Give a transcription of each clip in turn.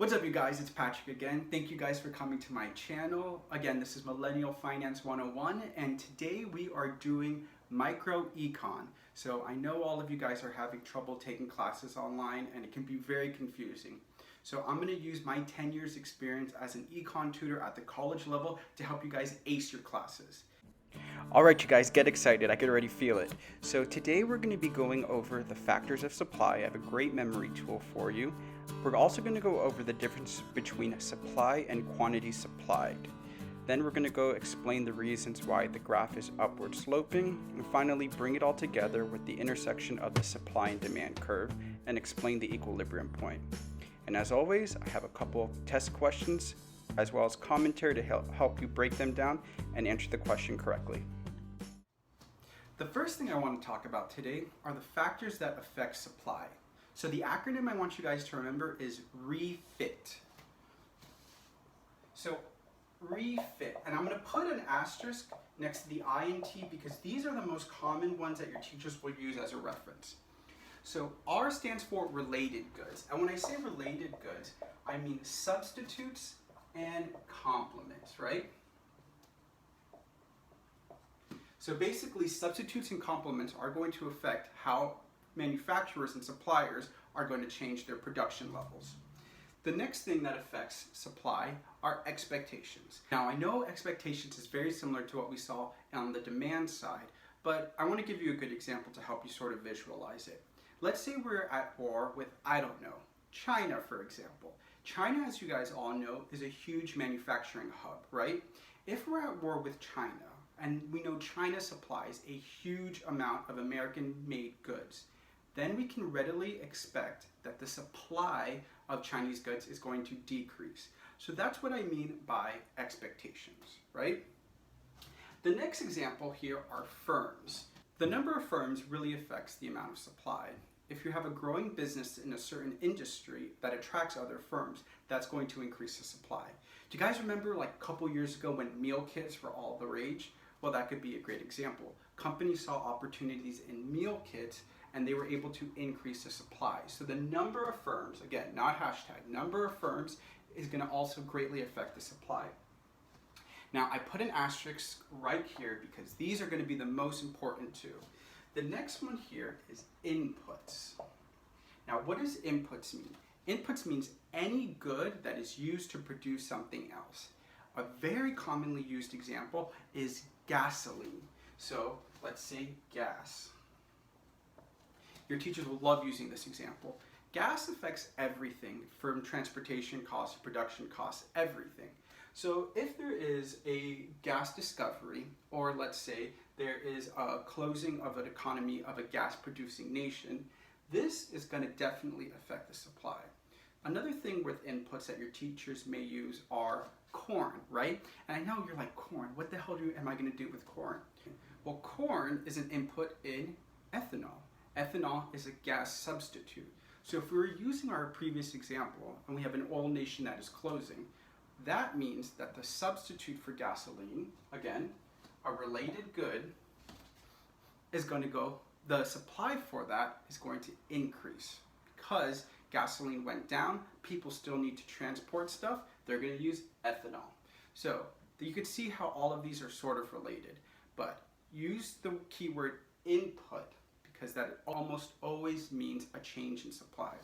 What's up, you guys? It's Patrick again. Thank you guys for coming to my channel. Again, this is Millennial Finance 101, and today we are doing microecon. So I know all of you guys are having trouble taking classes online, and it can be very confusing. So I'm going to use my 10 years experience as an econ tutor at the college level to help you guys ace your classes. Alright, you guys, get excited. I can already feel it. So today we're going to be going over the factors of supply. I have a great memory tool for you. We're also going to go over the difference between supply and quantity supplied. Then we're going to go explain the reasons why the graph is upward sloping, and finally bring it all together with the intersection of the supply and demand curve and explain the equilibrium point. And as always, I have a couple of test questions as well as commentary to help you break them down and answer the question correctly. The first thing I want to talk about today are the factors that affect supply. So the acronym I want you guys to remember is REFIT. So REFIT, and I'm going to put an asterisk next to the I and T because these are the most common ones that your teachers will use as a reference. So R stands for related goods, and when I say related goods, I mean substitutes and complements, right? So basically, substitutes and complements are going to affect how manufacturers and suppliers are going to change their production levels. The next thing that affects supply are expectations. Now, I know expectations is very similar to what we saw on the demand side, but I want to give you a good example to help you sort of visualize it. Let's say we're at war with, I don't know, China, for example. China, as you guys all know, is a huge manufacturing hub, right? If we're at war with China, and we know China supplies a huge amount of American-made goods, then we can readily expect that the supply of Chinese goods is going to decrease. So that's what I mean by expectations, right? The next example here are firms. The number of firms really affects the amount of supply. If you have a growing business in a certain industry that attracts other firms, that's going to increase the supply. Do you guys remember like a couple years ago when meal kits were all the rage? Well, that could be a great example. Companies saw opportunities in meal kits and they were able to increase the supply. So the number of firms, again, not hashtag, number of firms is going to also greatly affect the supply. Now, I put an asterisk right here because these are going to be the most important too. The next one here is inputs. Now, what does inputs mean? Inputs means any good that is used to produce something else. A very commonly used example is gasoline. So let's say gas. Your teachers will love using this example. Gas affects everything from transportation costs, production costs, everything. So if there is a gas discovery, or let's say there is a closing of an economy of a gas producing nation, this is going to definitely affect the supply. Another thing with inputs that your teachers may use are corn, right? And I know you're like, corn, what the hell am I going to do with corn? Well, corn is an input in ethanol. Ethanol is a gas substitute. So if we were using our previous example and we have an oil nation that is closing, that means that the substitute for gasoline, again, a related good, is going to go, the supply for that is going to increase because gasoline went down, people still need to transport stuff, they're going to use ethanol. So you can see how all of these are sort of related, but use the keyword input because that almost always means a change in supply.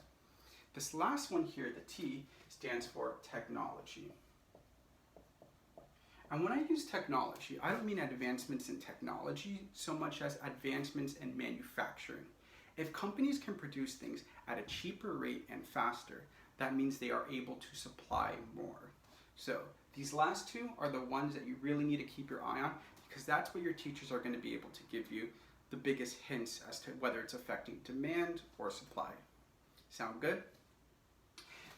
This last one here, the T, stands for technology. And when I use technology, I don't mean advancements in technology so much as advancements in manufacturing. If companies can produce things at a cheaper rate and faster, that means they are able to supply more. So these last two are the ones that you really need to keep your eye on because that's what your teachers are going to be able to give you the biggest hints as to whether it's affecting demand or supply. Sound good?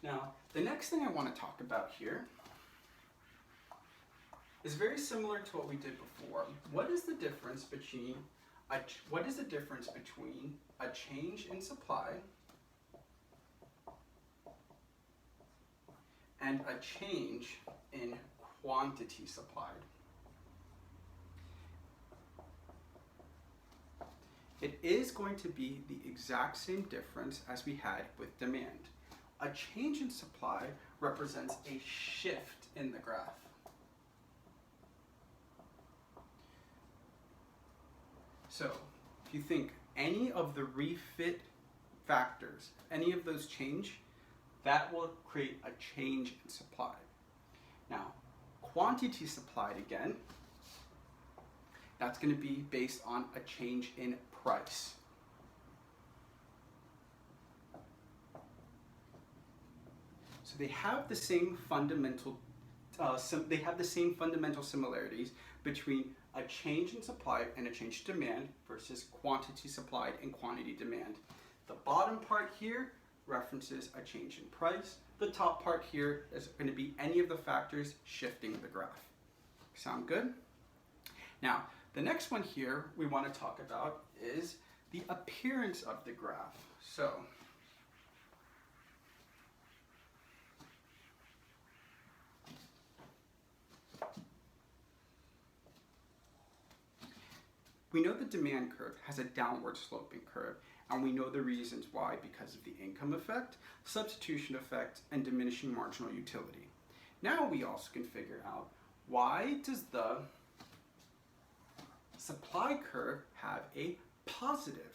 Now, the next thing I want to talk about here is very similar to what we did before. What is the difference between a change in supply and a change in quantity supplied? It is going to be the exact same difference as we had with demand. A change in supply represents a shift in the graph. So if you think any of the refit factors, any of those change, that will create a change in supply. Now, quantity supplied again, that's going to be based on a change in price. So they have the same fundamental similarities between a change in supply and a change in demand versus quantity supplied and quantity demand. The bottom part here references a change in price. The top part here is going to be any of the factors shifting the graph. Sound good? Now, the next one here we want to talk about is the appearance of the graph. So, we know the demand curve has a downward sloping curve, and we know the reasons why because of the income effect, substitution effect, and diminishing marginal utility. Now we also can figure out, why does the supply curve have a positive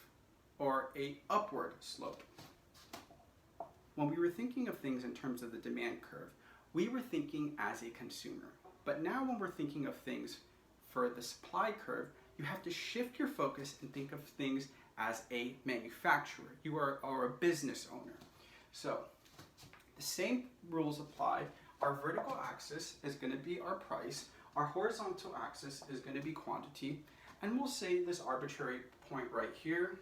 or a upward slope? When we were thinking of things in terms of the demand curve, we were thinking as a consumer. But now when we're thinking of things for the supply curve, you have to shift your focus and think of things as a manufacturer. You are a business owner. So the same rules apply. Our vertical axis is going to be our price. Our horizontal axis is going to be quantity. And we'll say this arbitrary point right here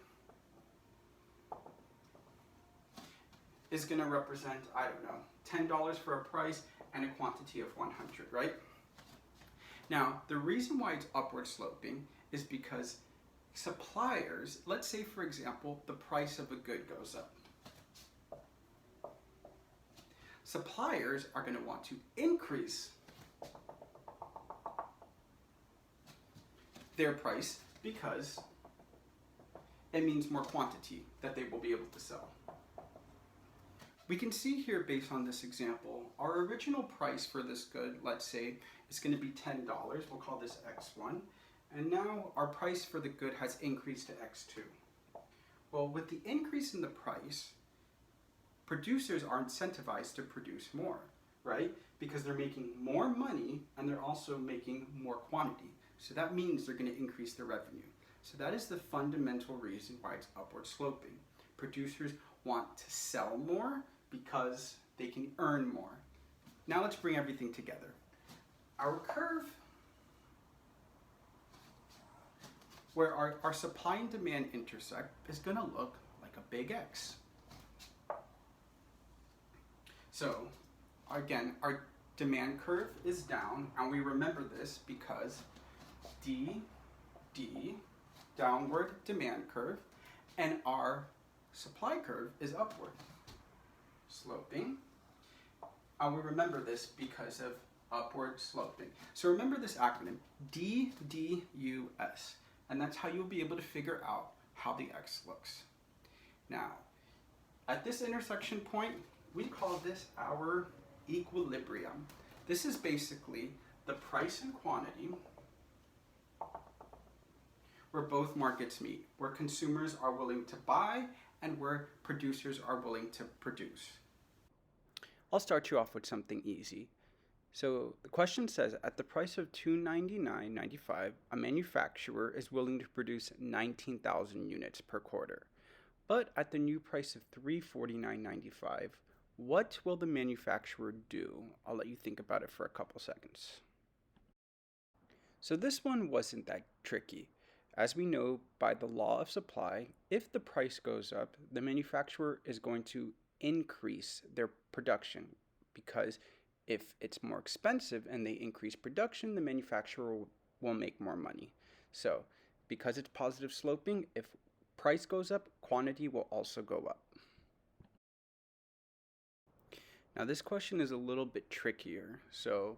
is going to represent, I don't know, $10 for a price and a quantity of 100, right? Now, the reason why it's upward sloping is because suppliers, let's say for example, the price of a good goes up. Suppliers are going to want to increase their price because it means more quantity that they will be able to sell. We can see here based on this example, our original price for this good, let's say, is going to be $10. We'll call this X1. And now our price for the good has increased to X2. Well, with the increase in the price, producers are incentivized to produce more, right? Because they're making more money and they're also making more quantity. So that means they're going to increase their revenue. So that is the fundamental reason why it's upward sloping. Producers want to sell more because they can earn more. Now let's bring everything together. Our curve, where our supply and demand intersect, is going to look like a big X. So again, our demand curve is down, and we remember this because D, downward demand curve, and our supply curve is upward sloping. And we remember this because of upward sloping. So remember this acronym, DDUS, and that's how you'll be able to figure out how the X looks. Now, at this intersection point, we call this our equilibrium. This is basically the price and quantity where both markets meet, where consumers are willing to buy and where producers are willing to produce. I'll start you off with something easy. So the question says, at the price of $299.95, a manufacturer is willing to produce 19,000 units per quarter. But at the new price of $349.95, what will the manufacturer do? I'll let you think about it for a couple seconds. So this one wasn't that tricky. As we know by the law of supply, if the price goes up, the manufacturer is going to increase their production, because if it's more expensive and they increase production, the manufacturer will make more money. So because it's positive sloping, if price goes up, quantity will also go up. Now this question is a little bit trickier, so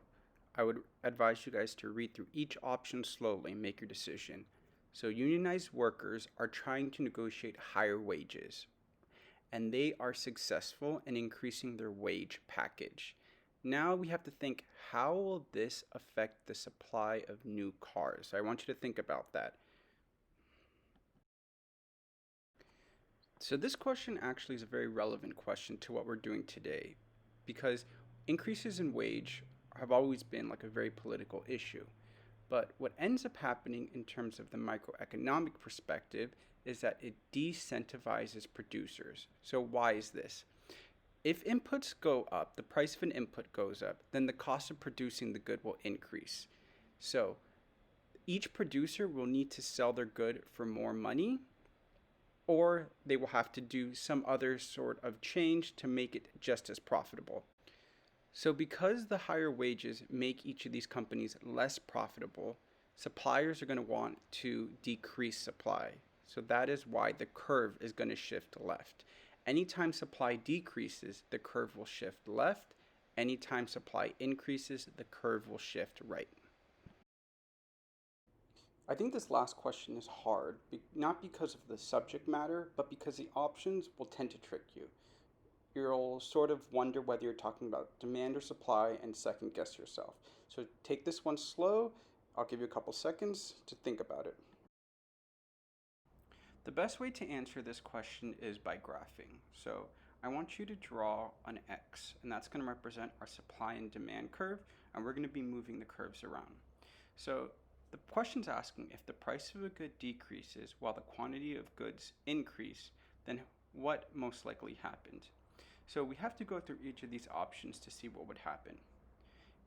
I would advise you guys to read through each option slowly and make your decision. So unionized workers are trying to negotiate higher wages. and they are successful in increasing their wage package. Now we have to think, how will this affect the supply of new cars? I want you to think about that. So this question actually is a very relevant question to what we're doing today, because increases in wage have always been like a very political issue. But what ends up happening in terms of the microeconomic perspective is that it decentivizes producers. So why is this? If inputs go up, the price of an input goes up, then the cost of producing the good will increase. So each producer will need to sell their good for more money, or they will have to do some other sort of change to make it just as profitable. So because the higher wages make each of these companies less profitable, suppliers are going to want to decrease supply. So that is why the curve is going to shift left. Anytime supply decreases, the curve will shift left. Anytime supply increases, the curve will shift right. I think this last question is hard, not because of the subject matter, but because the options will tend to trick you. You'll sort of wonder whether you're talking about demand or supply and second guess yourself. So take this one slow. I'll give you a couple seconds to think about it. The best way to answer this question is by graphing. So I want you to draw an X, and that's going to represent our supply and demand curve, and we're going to be moving the curves around. So the question's asking, if the price of a good decreases while the quantity of goods increase, then what most likely happened? So we have to go through each of these options to see what would happen.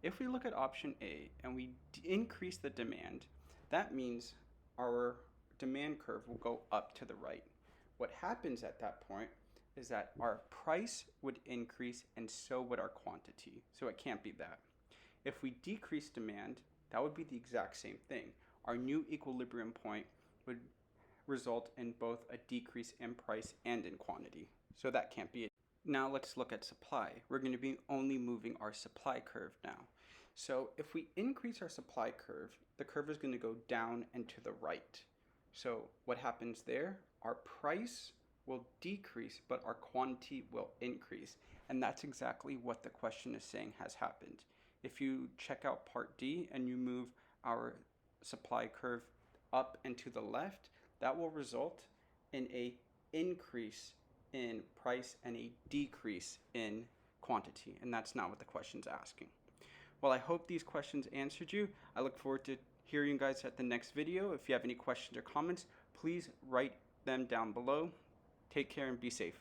If we look at option A and we increase the demand, that means our demand curve will go up to the right. What happens at that point is that our price would increase and so would our quantity. So it can't be that. If we decrease demand, that would be the exact same thing. Our new equilibrium point would result in both a decrease in price and in quantity. So that can't be it. Now let's look at supply. We're going to be only moving our supply curve now. So if we increase our supply curve, the curve is going to go down and to the right. So what happens there? Our price will decrease, but our quantity will increase. And that's exactly what the question is saying has happened. If you check out part D and you move our supply curve up and to the left, that will result in an increase in price and a decrease in quantity. And that's not what the question's asking. Well, I hope these questions answered you. I look forward to hearing you guys at the next video. If you have any questions or comments, please write them down below. Take care and be safe.